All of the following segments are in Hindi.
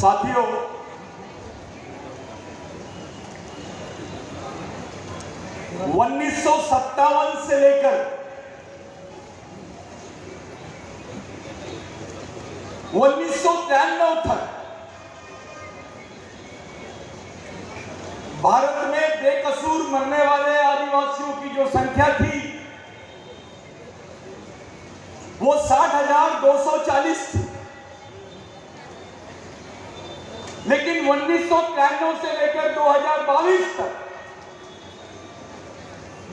साथियों, उन्नीस से लेकर 1993 तक भारत में बेकसूर मरने वाले आदिवासियों की जो संख्या थी वो 60,240 थी। लेकिन 1993 से लेकर 2022 तक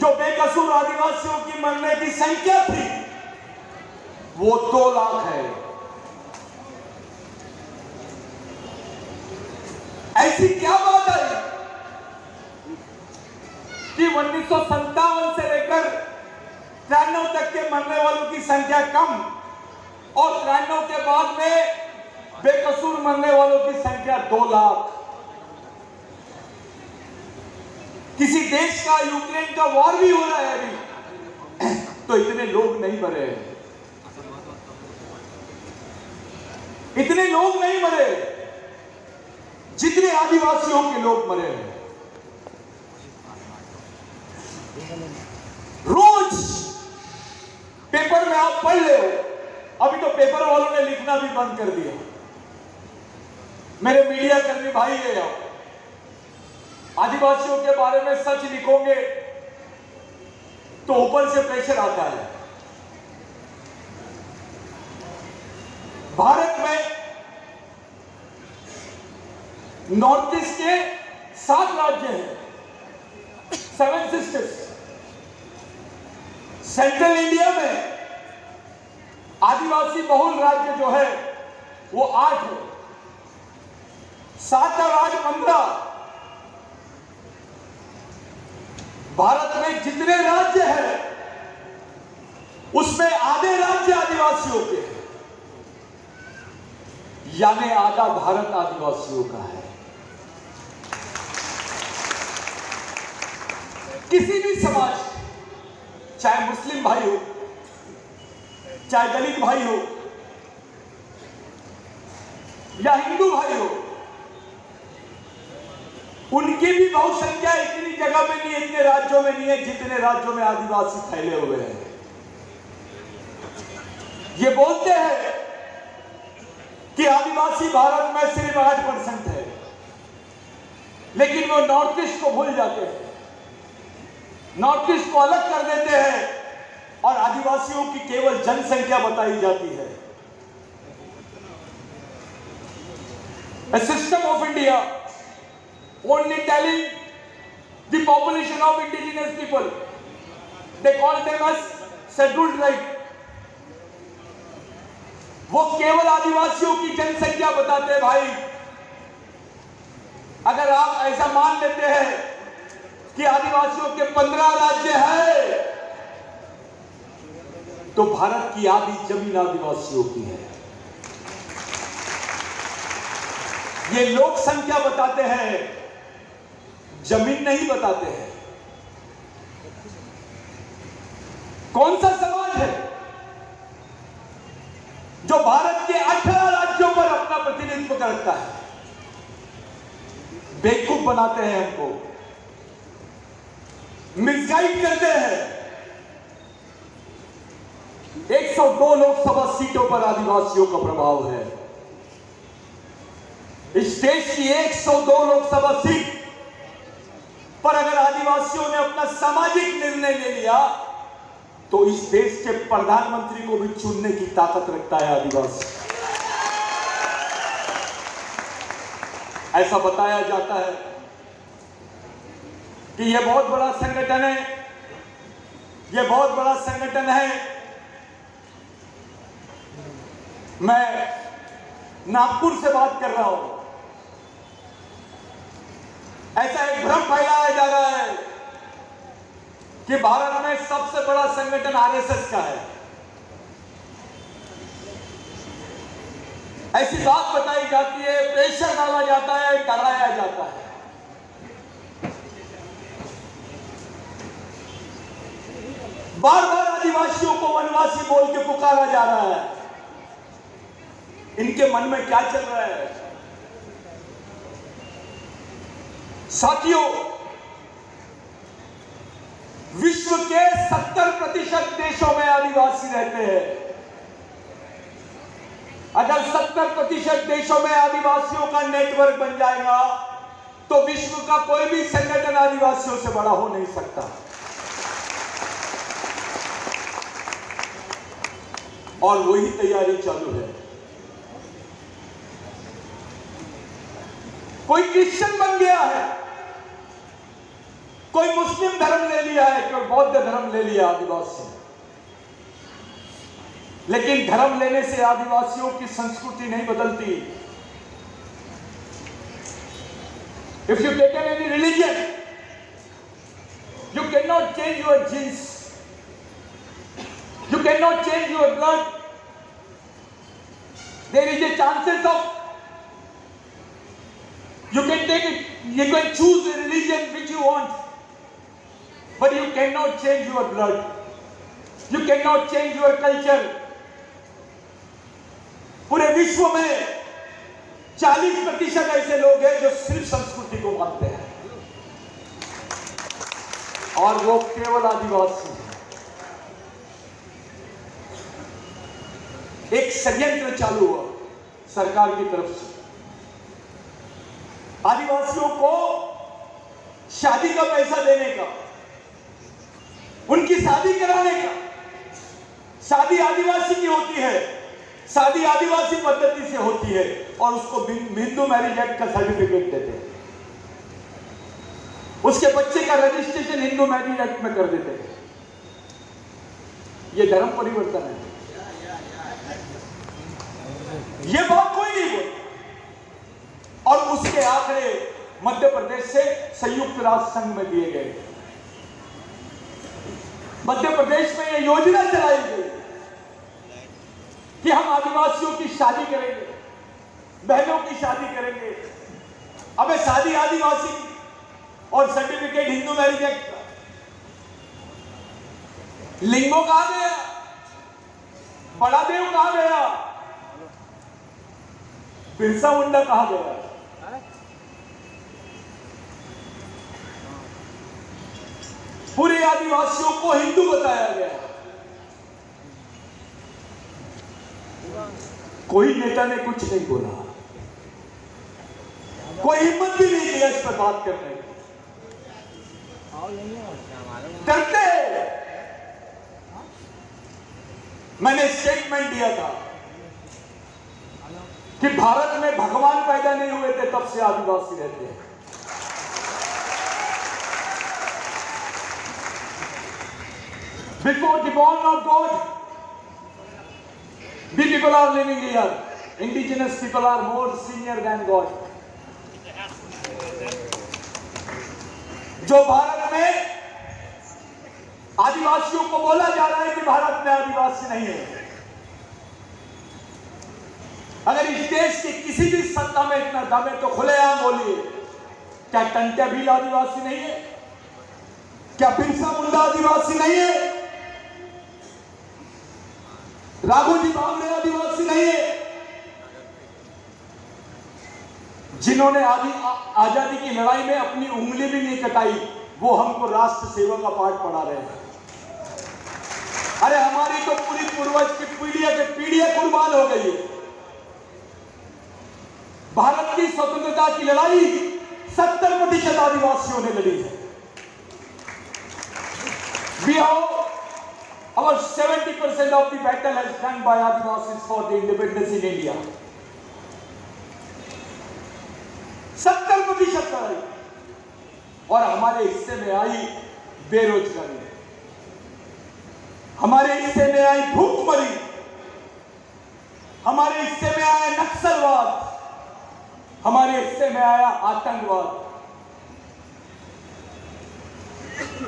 जो बेकसूर आदिवासियों की मरने की संख्या थी वो 2 लाख है। ऐसी क्या बात है कि 1957 से लेकर 93 तक के मरने वालों की संख्या कम और 93 के बाद में बेकसूर मरने वालों की संख्या 2 लाख। किसी देश का, यूक्रेन का वॉर भी हो रहा है अभी, तो इतने लोग नहीं मरे, इतने लोग नहीं मरे जितने आदिवासियों के लोग मरे हैं। रोज पेपर में आप पढ़ ले, अभी तो पेपर वालों ने लिखना भी बंद कर दिया। मेरे मीडिया कर्मी भाई है, आदिवासियों के बारे में सच लिखोगे तो ऊपर से प्रेशर आता है। भारत में नॉर्थ ईस्ट के 7 राज्य हैं, 7 सिस्टर्स। सेंट्रल इंडिया में आदिवासी बहुल राज्य जो है वो 8 है, 7 और 8 15। भारत में जितने राज्य हैं उसमें आधे राज्य आदिवासियों के हैं, यानी आधा भारत आदिवासियों का है। किसी भी समाज, चाहे मुस्लिम भाई हो, चाहे दलित भाई हो या हिंदू भाई हो, उनकी भी बहुसंख्या इतनी जगह में नहीं है, इतने राज्यों में नहीं है जितने राज्यों में आदिवासी फैले हुए हैं। ये बोलते हैं कि आदिवासी भारत में सिर्फ 8% है, लेकिन वो नॉर्थ ईस्ट को भूल जाते हैं, नॉर्थ ईस्ट को अलग कर देते हैं और आदिवासियों की केवल जनसंख्या बताई जाती है। A system of India only telling the population of indigenous people, they call them as scheduled tribe. वो केवल आदिवासियों की जनसंख्या बताते हैं। भाई, अगर आप ऐसा मान लेते हैं कि आदिवासियों के 15 राज्य हैं, तो भारत की आधी जमीन आदिवासियों की है। ये लोक संख्या बताते हैं, जमीन नहीं बताते हैं। कौन सा समाज है जो भारत के 18 राज्यों पर अपना प्रतिनिधित्व करता है? बेवकूफ बनाते हैं, हमको मिसगाइड करते हैं। 102 लोकसभा सीटों पर आदिवासियों का प्रभाव है। इस देश की 102 लोकसभा सीट पर अगर आदिवासियों ने अपना सामाजिक निर्णय ले लिया तो इस देश के प्रधानमंत्री को भी चुनने की ताकत रखता है आदिवासी। ऐसा बताया जाता है कि यह बहुत बड़ा संगठन है, यह बहुत बड़ा संगठन है। मैं नागपुर से बात कर रहा हूं। ऐसा एक भ्रम फैलाया जा रहा है कि भारत में सबसे बड़ा संगठन आरएसएस का है। ऐसी बात बताई जाती है, प्रेशर डाला जाता है, डराया जाता है। बार बार आदिवासियों को वनवासी बोल के पुकारा जा रहा है। इनके मन में क्या चल रहा है? साथियों, विश्व के 70% देशों में आदिवासी रहते हैं। अगर 70% देशों में आदिवासियों का नेटवर्क बन जाएगा तो विश्व का कोई भी संगठन आदिवासियों से बड़ा हो नहीं सकता। और वही तैयारी चालू है। कोई क्रिश्चियन बन गया है, कोई मुस्लिम धर्म ले लिया है, कोई बौद्ध धर्म ले लिया आदिवासी, लेकिन धर्म लेने से आदिवासियों की संस्कृति नहीं बदलती। If you take any religion, you cannot change your genes, you cannot change your blood. There is a chances of you can take it, you can choose the religion which you want, but you cannot change your blood, you cannot change your culture. पूरे विश्व में 40% ऐसे लोग हैं जो सिर्फ संस्कृति को मानते हैं, और वो केवल आदिवासी हैं। एक षड्यंत्र चालू हुआ सरकार की तरफ से, आदिवासियों को शादी का पैसा देने का, उनकी शादी कराने का। शादी आदिवासी की होती है, शादी आदिवासी पद्धति से होती है, और उसको हिंदू मैरिज एक्ट का सर्टिफिकेट देते हैं। उसके बच्चे का रजिस्ट्रेशन हिंदू मैरिज एक्ट में कर देते हैं। यह धर्म परिवर्तन है। यह बात कोई नहीं बोलता। और उसके आंकड़े मध्य प्रदेश से संयुक्त राष्ट्र संघ में दिए गए। मध्य प्रदेश में यह योजना चलाई गई कि हम आदिवासियों की शादी करेंगे, बहनों की शादी करेंगे। अबे शादी आदिवासी और सर्टिफिकेट हिंदू मैरिज एक्ट का। लिंगो कहां गया, बड़ा देव कहां गया, बिरसा मुंडा कहां गया? पूरे आदिवासियों को हिंदू बताया गया। कोई नेता ने कुछ नहीं बोला, कोई हिम्मत भी नहीं किया इस पर बात करने की। डरते हैं। मैंने स्टेटमेंट दिया था कि भारत में भगवान पैदा नहीं हुए थे तब से आदिवासी रहते हैं। Before the born of God, we people are living here. Indigenous people are more senior than God. जो भारत में आदिवासियों को बोला जा रहा है कि भारत में आदिवासी नहीं है। अगर इस देश के किसी भी सत्ता में इतना दम है तो खुलेआम बोलिए, क्या टंट्या भील आदिवासी नहीं है? क्या बिरसा मुंडा आदिवासी नहीं है? राघोजी भांगड़े आदिवासी नहीं है? जिन्होंने आजादी की लड़ाई में अपनी उंगली भी नहीं कटाई, वो हमको राष्ट्र सेवा का पाठ पढ़ा रहे हैं। अरे हमारी तो पूरी पूर्वज की पीढ़ियां कुर्बान हो गई है। भारत की स्वतंत्रता की लड़ाई 70% आदिवासियों ने लड़ी है। We have our 70% of the battle has done by Adivasis for the independence in India. 70% लड़ाई, और हमारे हिस्से में आई बेरोजगारी, हमारे हिस्से में आई भूखमरी, हमारे हिस्से में आया नक्सलवाद, हमारे हिस्से में आया आतंकवाद।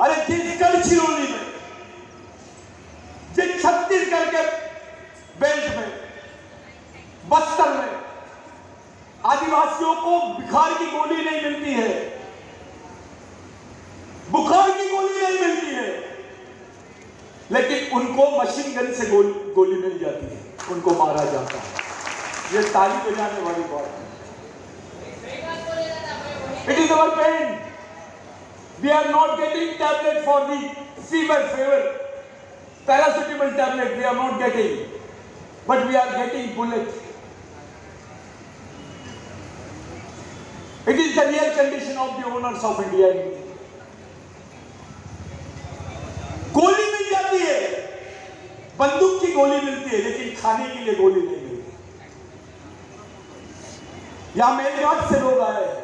अरे जिस गढ़चिरौली में, जिस छत्तीसगढ़ के बेल्ट में, बस्तर में आदिवासियों को बुखार की गोली नहीं मिलती है, बुखार की गोली नहीं मिलती है, लेकिन उनको मशीन गन से गोली मिल जाती है, उनको मारा जाता है। ये ताली बजाने वाली बात है। It is our pain. We are not getting tablet for the fever. Paracetamol tablet we are not getting. But we are getting bullet. It is the real condition of the owners of India. गोली मिल जाती है, बंदूक की गोली मिलती है, लेकिन खाने के लिए गोली नहीं मिलती। यहां मेलघाट से लोग आए हैं।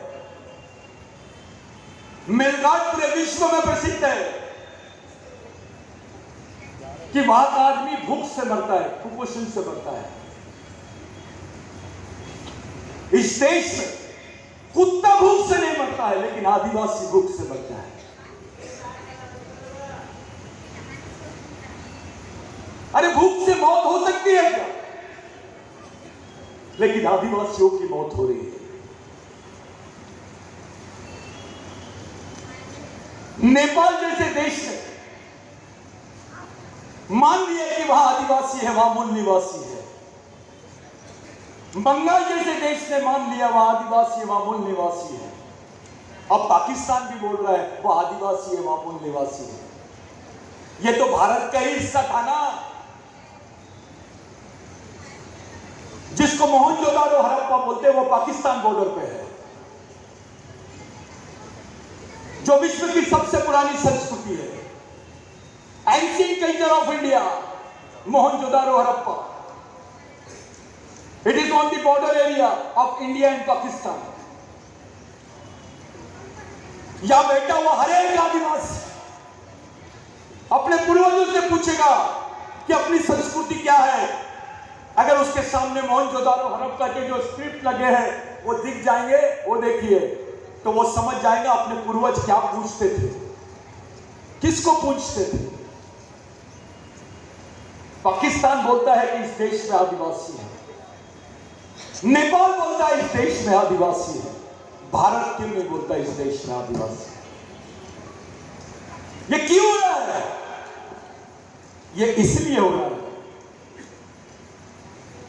मेलघाट पूरे विश्व में प्रसिद्ध है कि वहां का आदमी भूख से मरता है, कुपोषण से मरता है। इस देश में कुत्ता भूख से नहीं मरता है, लेकिन आदिवासी भूख से मरता है। अरे भूख से मौत हो सकती है क्या? लेकिन आदिवासियों की मौत हो रही है। नेपाल जैसे देश ने मान लिया कि वहां आदिवासी है, वहां मूल निवासी है। बंगाल जैसे देश ने मान लिया वहां आदिवासी है, वहां मूल निवासी है। अब पाकिस्तान भी बोल रहा है वह आदिवासी है, वहां मूल निवासी है। यह तो भारत का ही हिस्सा था ना, जिसको मोहनजोदारो हड़प्पा बोलते हैं, वो पाकिस्तान बॉर्डर पे है, जो विश्व की सबसे पुरानी संस्कृति है। Ancient culture of India, Mohenjodaro Harappa. It is on the border area of India and Pakistan. यहां बैठा हुआ हर एक आदिवासी अपने पूर्वजों से पूछेगा कि अपनी संस्कृति क्या है। अगर उसके सामने मोहनजोदारो हड़प्पा के जो स्क्रिप्ट लगे हैं वो दिख जाएंगे, वो देखिए, तो वो समझ जाएगा अपने पूर्वज क्या पूछते थे, किसको पूछते थे। पाकिस्तान बोलता है कि इस देश में आदिवासी है, नेपाल बोलता है इस देश में आदिवासी है, भारत क्यों नहीं बोलता इस देश में आदिवासी है? ये क्यों हो रहा है? ये इसलिए हो रहा है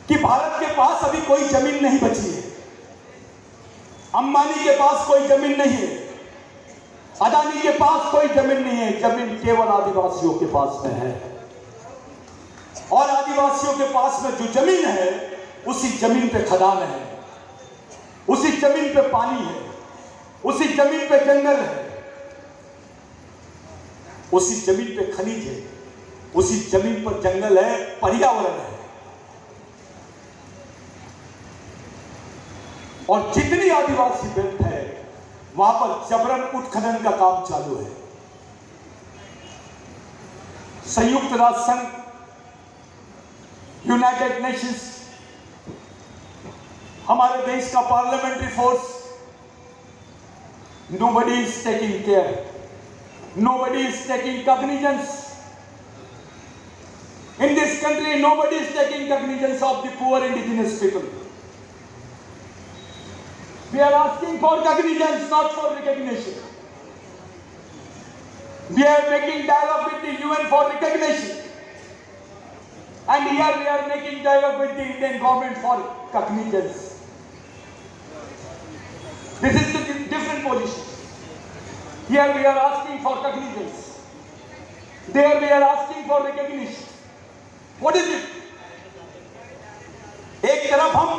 कि भारत के पास अभी कोई जमीन नहीं बची है। अंबानी के पास कोई जमीन नहीं है, अदानी के पास कोई जमीन नहीं है। जमीन केवल आदिवासियों के पास में है, और आदिवासियों के पास में जो जमीन है उसी जमीन पे खदान है, उसी जमीन पे पानी है, उसी जमीन पे जंगल है, उसी जमीन पे खनिज है, उसी जमीन पर जंगल है, पर्यावरण है। और जितनी आदिवासी बेल्ट है वहां पर जबरन उत्खनन का काम चालू है। संयुक्त राष्ट्र संघ, यूनाइटेड नेशंस, हमारे देश का parliamentary force, nobody is taking care, nobody is taking cognizance. In this country, nobody is taking cognizance of the poor indigenous people. We are asking for cognizance, not for recognition. We are making dialogue with the UN for recognition. And here we are making dialogue with the Indian government for cognizance. This is the different position. Here we are asking for cognizance. There we are asking for recognition. What is it? एक तरफ हम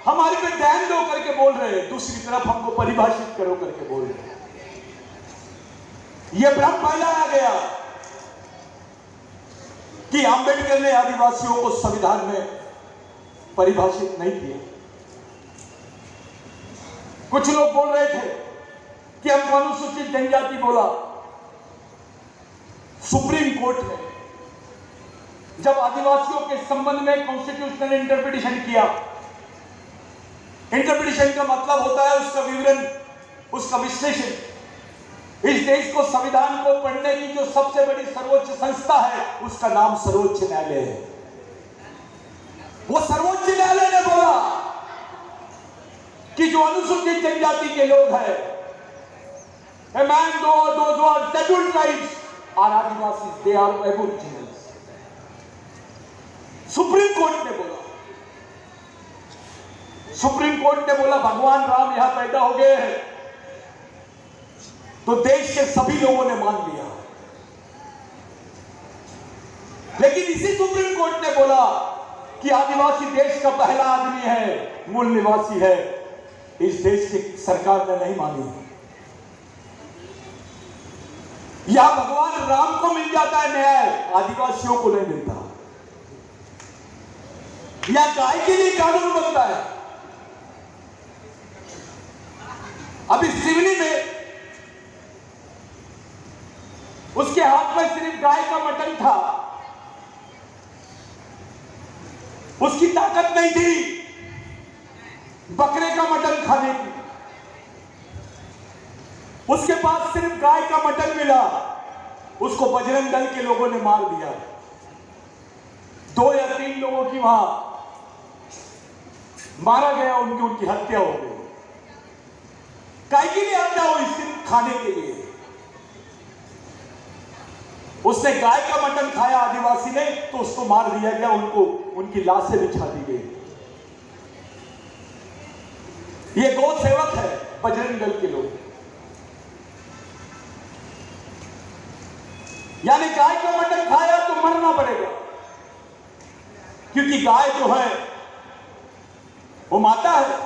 हमारे पे ध्यान दो करके बोल रहे हैं, दूसरी तरफ हमको परिभाषित करो करके बोल रहे हैं। यह भ्रम फैलाया गया कि अंबेडकर ने आदिवासियों को संविधान में परिभाषित नहीं किया। कुछ लोग बोल रहे थे कि हमको अनुसूचित जनजाति बोला। सुप्रीम कोर्ट ने जब आदिवासियों के संबंध में कॉन्स्टिट्यूशनल इंटरप्रिटेशन किया, इंटरप्रिटेशन का मतलब होता है उसका विवरण, उसका विश्लेषण। इस देश को, संविधान को पढ़ने की जो सबसे बड़ी सर्वोच्च संस्था है उसका नाम सर्वोच्च न्यायालय है। वो सर्वोच्च न्यायालय ने बोला कि जो अनुसूचित जनजाति के लोग हैं, those who are scheduled tribes are Adivasis, they are aboriginals. Supreme court ने बोला, सुप्रीम कोर्ट ने बोला भगवान राम यहां पैदा हो गए हैं, तो देश के सभी लोगों ने मान लिया। लेकिन इसी सुप्रीम कोर्ट ने बोला कि आदिवासी देश का पहला आदमी है, मूल निवासी है। इस देश की सरकार ने नहीं मानी। या भगवान राम को मिल जाता है न्याय, आदिवासियों को नहीं मिलता। या गाय के लिए कानून बनता है। अभी सिवनी में उसके हाथ में सिर्फ गाय का मटन था, उसकी ताकत नहीं थी बकरे का मटन खाने की। उसके पास सिर्फ गाय का मटन मिला, उसको बजरंग दल के लोगों ने मार दिया। 2 या 3 लोगों की वहां मारा गया, उनकी हत्या हो गई। गाय के लिए हत्या हुई, सिर्फ खाने के लिए। उसने गाय का मटन खाया आदिवासी ने, तो उसको मार दिया गया, उनकी लाशें बिछा दी गई। ये गौ सेवक है बजरंग दल के लोग। यानी गाय का मटन खाया तो मरना पड़ेगा, क्योंकि गाय जो है वो माता है।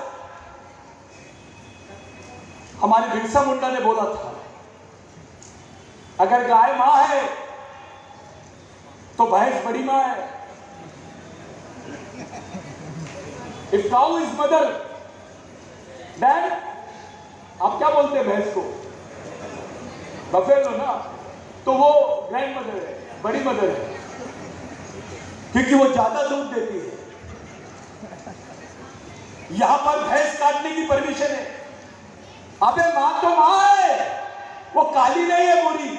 हमारे बिरसा मुंडा ने बोला था, अगर गाय मां है तो भैंस बड़ी मां है। If cow is mother, dad, आप क्या बोलते हैं भैंस को? बफेलो ना, तो वो ग्रैंड मदर है, बड़ी मदर है, क्योंकि वो ज्यादा दूध देती है। यहां पर भैंस काटने की परमिशन है। अबे मां तो मां है, वो काली नहीं है गोरी।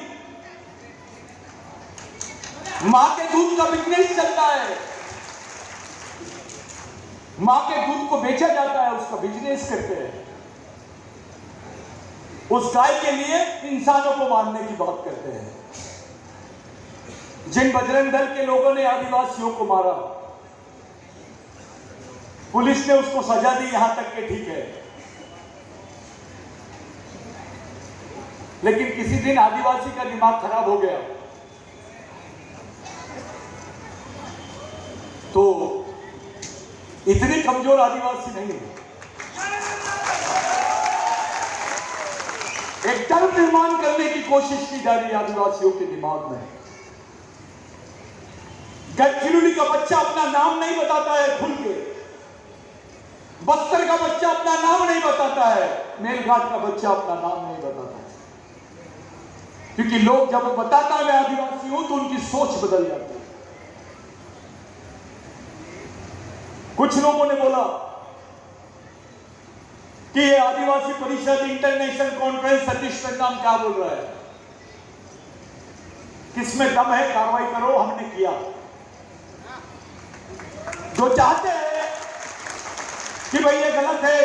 मां के दूध का बिजनेस चलता है, मां के दूध को बेचा जाता है, उसका बिजनेस करते हैं। उस गाय के लिए इंसानों को मारने की बात करते हैं। जिन बजरंग दल के लोगों ने आदिवासियों को मारा, पुलिस ने उसको सजा दी, यहां तक के ठीक है। लेकिन किसी दिन आदिवासी का दिमाग खराब हो गया तो इतने कमजोर आदिवासी नहीं है। एक डर निर्माण करने की कोशिश की जा रही है आदिवासियों के दिमाग में। गढ़चिरौली का बच्चा अपना नाम नहीं बताता है खुल के, बस्तर का बच्चा अपना नाम नहीं बताता है, मेलघाट का बच्चा अपना नाम नहीं बताता है, क्योंकि लोग जब बताता है मैं आदिवासी हूं तो उनकी सोच बदल जाती है। कुछ लोगों ने बोला कि ये आदिवासी परिषद इंटरनेशनल कॉन्फ्रेंस सतीश संग्राम क्या बोल रहा है, किसमें दम है कार्रवाई करो। हमने किया। जो चाहते हैं कि भाई ये गलत है,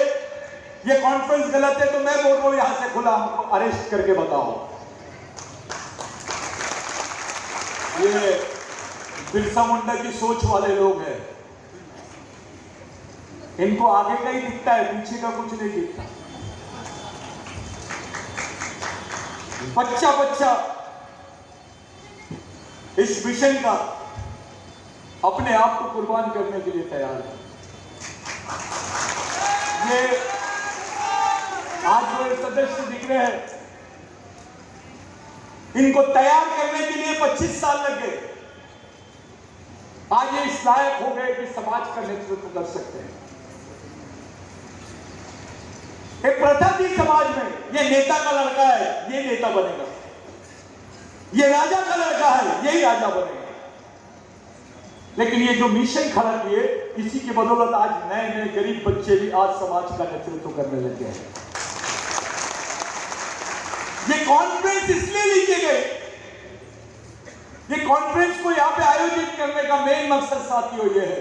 ये कॉन्फ्रेंस गलत है, तो मैं बोल रहा हूं यहां से खुला हमको अरेस्ट करके बताओ। ये बिरसा मुंडा की सोच वाले लोग हैं, इनको आगे का ही दिखता है, पीछे का कुछ नहीं दिखता। बच्चा बच्चा इस मिशन का अपने आप को कुर्बान करने के लिए तैयार है। ये आज जो सदस्य दिख रहे हैं, इनको तैयार करने के लिए 25 साल लग गए। आज ये इस लायक हो गए कि समाज का नेतृत्व कर सकते हैं। एक प्रथा थी समाज में, ये नेता का लड़का है, ये नेता बनेगा, ये राजा का लड़का है, यही राजा बनेगा। लेकिन ये जो मिशन खड़ा किए, इसी के बदौलत आज नए नए गरीब बच्चे भी आज समाज का नेतृत्व करने लगे हैं। ये कॉन्फ्रेंस इसलिए लिखे गए, ये कॉन्फ्रेंस को यहां पे आयोजित करने का मेन मकसद साथियों ये है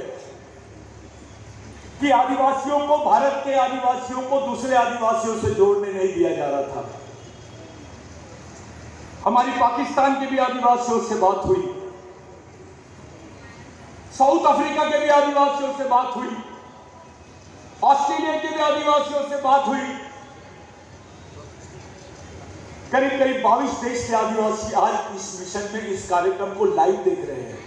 कि आदिवासियों को, भारत के आदिवासियों को दूसरे आदिवासियों से जोड़ने नहीं दिया जा रहा था। हमारी पाकिस्तान के भी आदिवासियों से बात हुई, साउथ अफ्रीका के भी आदिवासियों से बात हुई, ऑस्ट्रेलिया के भी आदिवासियों से बात हुई। करीब करीब 22 देश के आदिवासी आज इस मिशन में इस कार्यक्रम को लाइव देख रहे हैं।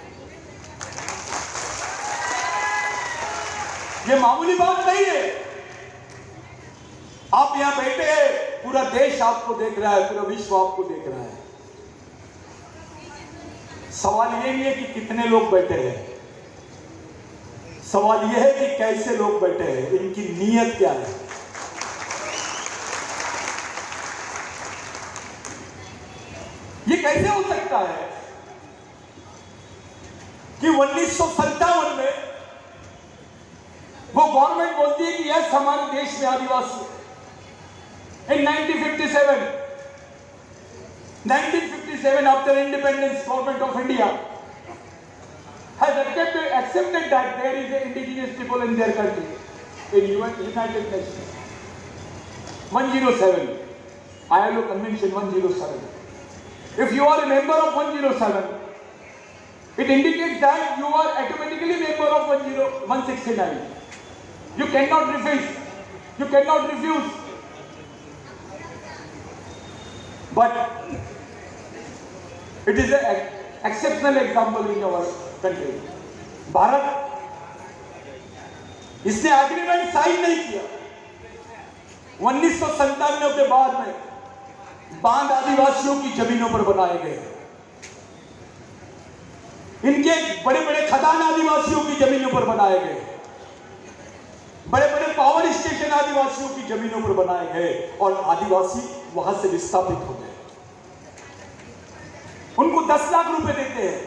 ये मामूली बात नहीं है। आप यहां बैठे हैं, पूरा देश आपको देख रहा है, पूरा विश्व आपको देख रहा है। सवाल ये नहीं है कि कितने लोग बैठे हैं, सवाल यह है कि कैसे लोग बैठे हैं, इनकी नीयत क्या है। ये कैसे हो सकता है कि 1957 में वो गवर्नमेंट बोलती है कि यस हमारे देश में आदिवासी है। In 1957 after independence, government of India has accepted that there is an indigenous people in their country in United Nations. 107 ILO Convention 107. If you are a member of 107, it indicates that you are automatically member of 169. You cannot refuse. You cannot refuse. But it is an exceptional example in our country. Bharat इसने एग्रीमेंट साइन नहीं किया। 1997 के बाद में बांध आदिवासियों की जमीनों पर बनाए गए। इनके बड़े बड़े खदान आदिवासियों की जमीनों पर बनाए गए। बड़े बड़े पावर स्टेशन आदिवासियों की जमीनों पर बनाए गए और आदिवासी वहां से विस्थापित हो गए। उनको 10 लाख रुपए देते हैं,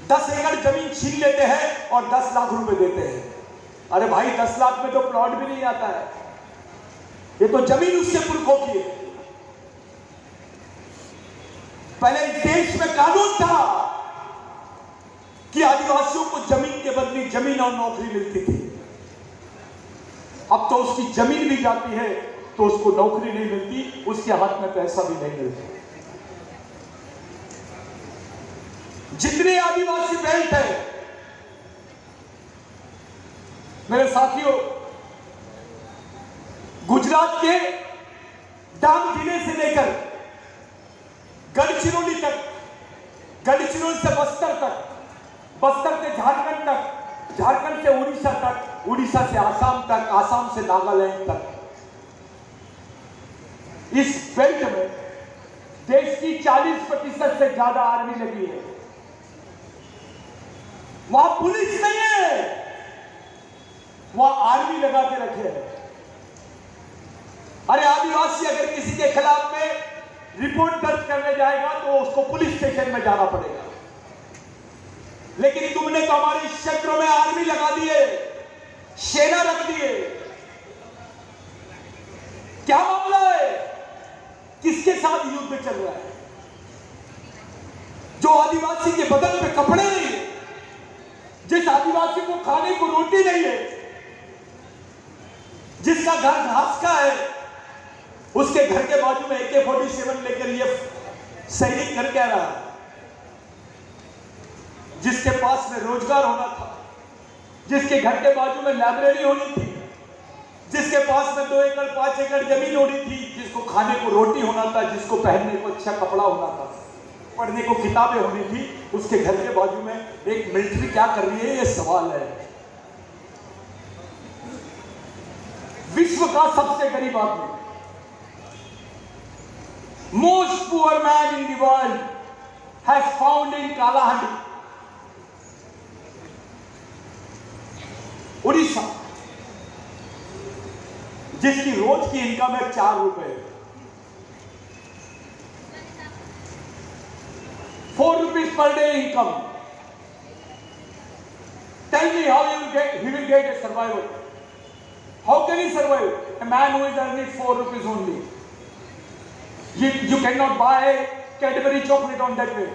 10 एकड़ जमीन छीन लेते हैं और 10 लाख रुपए देते हैं। अरे भाई 10 लाख में तो प्लॉट भी नहीं आता है, ये तो जमीन उससे पुरखों की है। पहले इस देश में कानून था कि आदिवासियों को जमीन के बदले जमीन और नौकरी मिलती थी। अब तो उसकी जमीन भी जाती है तो उसको नौकरी नहीं मिलती, उसके हाथ में पैसा भी नहीं मिलता। जितने आदिवासी बेल्ट है मेरे साथियों, गुजरात के डांग जिले से लेकर गढ़चिरौली तक, गढ़चिरौली से बस्तर तक, बस्तर से झारखंड तक, झारखंड से उड़ीसा तक, उड़ीसा से आसाम तक, आसाम से नागालैंड तक, इस बेल्ट में देश की 40% से ज्यादा आर्मी लगी है। वहां पुलिस नहीं है, वहां आर्मी लगा के रखे हैं। अरे आदिवासी अगर किसी के खिलाफ में रिपोर्ट दर्ज करने जाएगा तो उसको पुलिस स्टेशन में जाना पड़ेगा, लेकिन तुमने तो हमारे क्षेत्रों में आर्मी लगा दिए, सेना रख दिए। क्या मामला है? किसके साथ युद्ध चल रहा है? जो आदिवासी के बदन में कपड़े नहीं है, जिस आदिवासी को खाने को रोटी नहीं है, जिसका घर घास का है, उसके घर के बाजू में AK-47 लेकर ये सैनिक कर क्या रहा है? जिसके पास में रोजगार होना था, जिसके घर के बाजू में लाइब्रेरी होनी थी, जिसके पास में 2 एकड़ 5 एकड़ जमीन होनी थी, जिसको खाने को रोटी होना था, जिसको पहनने को अच्छा कपड़ा होना था, पढ़ने को किताबें होनी थी, उसके घर के बाजू में एक मिलिट्री क्या कर रही है? ये सवाल है। विश्व का सबसे गरीब आदमी, most poor man in the world has found in Kalahandi, Orissa, जिसकी रोज की इनकम है 4 रुपए, 4 rupees per day income. Tell me how he will get a survival. How can he survive? A man who is earning 4 rupees only. You cannot buy Cadbury chocolate on that way.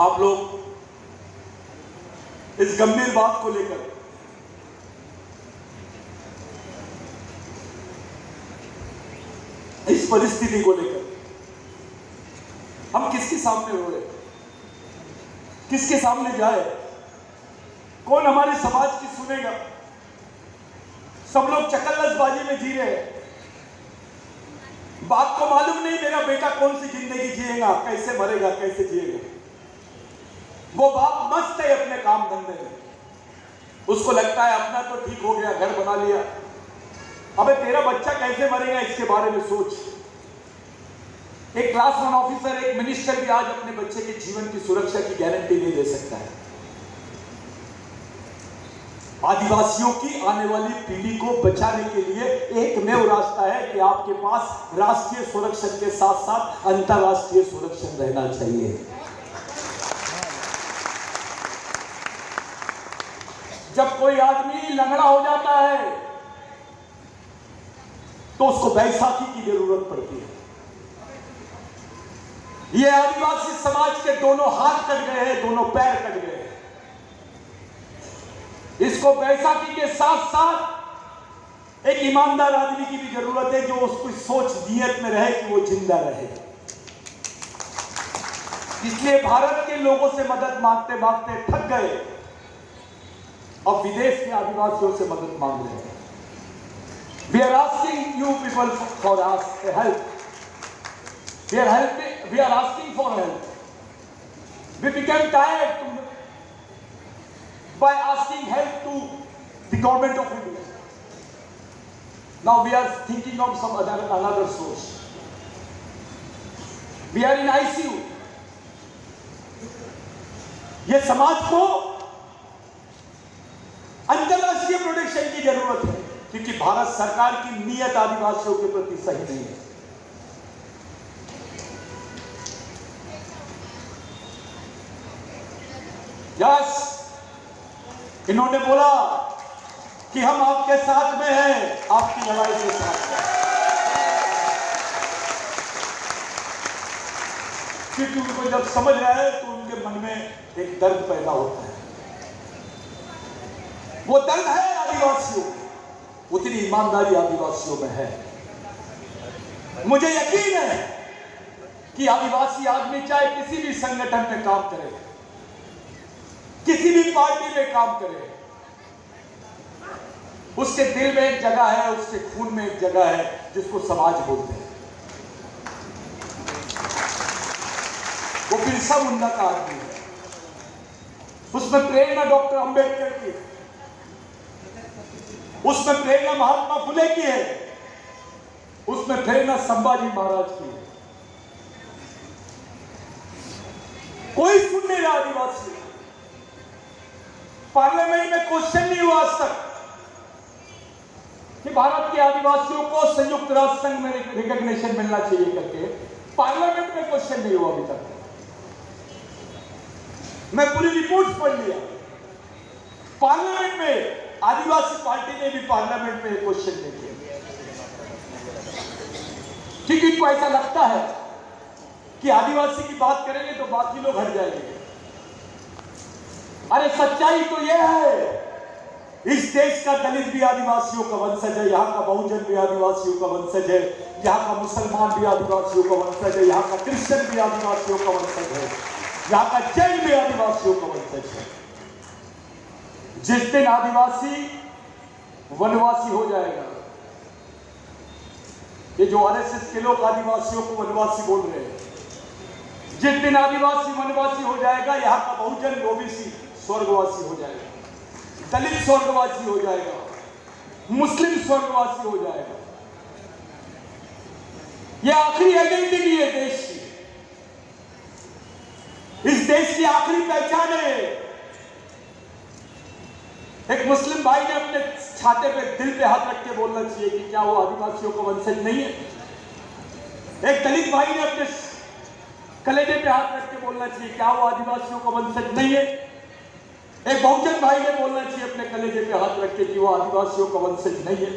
आप लोग इस गंभीर बात को लेकर इस परिस्थिति को लेकर हम किसके सामने रो रहे, किसके सामने जाए? कौन हमारे समाज की सुनेगा? सब लोग चकल्लसबाजी में जी रहे हैं। बाप को मालूम नहीं मेरा बेटा कौन सी जिंदगी जिएगा, कैसे मरेगा, कैसे जिएगा। वो बाप मस्त है अपने काम धंधे में, उसको लगता है अपना तो ठीक हो गया, घर बना लिया। अबे तेरा बच्चा कैसे मरेगा इसके बारे में सोच। एक क्लास 1 ऑफिसर, एक मिनिस्टर भी आज अपने बच्चे के जीवन की सुरक्षा की गारंटी नहीं दे सकता है। आदिवासियों की आने वाली पीढ़ी को बचाने के लिए एकमेव रास्ता है कि आपके पास राष्ट्रीय सुरक्षण के साथ साथ अंतरराष्ट्रीय सुरक्षण रहना चाहिए। जब कोई आदमी लंगड़ा हो जाता है तो उसको बैसाखी की जरूरत पड़ती है। ये आदिवासी समाज के दोनों हाथ कट गए हैं, दोनों पैर कट गए हैं। इसको बैसाखी के साथ साथ एक ईमानदार आदमी की भी जरूरत है, जो उसकी सोच नियत में रहे कि वो जिंदा रहे। इसलिए भारत के लोगों से मदद मांगते मांगते थक गए, अब विदेश के आदिवासियों से मदद मांग रहे हैं। We are asking you people for us help. We are asking for help. We became tired by asking help to the government of India. Now we are thinking of some another source. We are in ICU. ये समाज को अंतरराष्ट्रीय प्रोटेक्शन की जरूरत है, क्योंकि भारत सरकार की नीयत आदिवासियों के प्रति सही नहीं है। यस, इन्होंने बोला कि हम आपके साथ में हैं, आपकी लड़ाई के साथ हैं, क्योंकि उनको जब समझ रहा है तो उनके मन में एक दर्द पैदा होता है। वो दर्द है आदिवासियों में, उतनी ईमानदारी आदिवासियों में है। मुझे यकीन है कि आदिवासी आदमी चाहे किसी भी संगठन में काम करे, किसी भी पार्टी में काम करे, उसके दिल में एक जगह है, उसके खून में एक जगह है जिसको समाज बोलते हैं। वो बिरसा मुंडा का आदमी है, उसमें प्रेरणा डॉक्टर अंबेडकर की, उसमें प्रेरणा महात्मा फुले की है, उसमें प्रेरणा संभाजी महाराज की है। कोई सुन नहीं रहा आदिवासी। पार्लियामेंट में क्वेश्चन नहीं हुआ आज तक कि भारत के आदिवासियों को संयुक्त राष्ट्र संघ में रिकॉग्निशन मिलना चाहिए करके। पार्लियामेंट में क्वेश्चन नहीं हुआ अभी तक। मैं पूरी रिपोर्ट पढ़ लिया। पार्लियामेंट में आदिवासी पार्टी ने भी पार्लियामेंट में क्वेश्चन नहीं किया, क्योंकि इनको ऐसा लगता है कि आदिवासी की बात करेंगे तो बाकी लोग हट जाएंगे। अरे सच्चाई तो यह है, इस देश का दलित भी आदिवासियों का वंशज है, यहाँ का बहुजन भी आदिवासियों का वंशज है, यहाँ का मुसलमान भी आदिवासियों का वंशज है, यहाँ का क्रिश्चियन भी आदिवासियों का वंशज है, यहाँ का जैन भी आदिवासियों का वंशज है। जिस दिन आदिवासी वनवासी हो जाएगा, ये जो आरएसएस के लोग आदिवासियों को वनवासी बोल रहे हैं, जिस दिन आदिवासी वनवासी हो जाएगा, यहाँ का बहुजन ओबीसी स्वर्गवासी हो जाएगा, दलित स्वर्गवासी हो जाएगा, मुस्लिम स्वर्गवासी हो जाएगा। यह आखिरी आइडेंटिटी है देश की, इस देश की आखिरी पहचान है। एक मुस्लिम भाई ने अपने छाते पे, दिल पे हाथ रख के बोलना चाहिए कि क्या वो आदिवासियों का वंशज नहीं है। एक दलित भाई ने अपने कलेजे पे हाथ रख के बोलना चाहिए क्या वो आदिवासियों का वंशज नहीं है। एक बहुजन भाई ने बोलना चाहिए अपने कलेजे पे हाथ रख के कि वो आदिवासियों का वंशज नहीं है।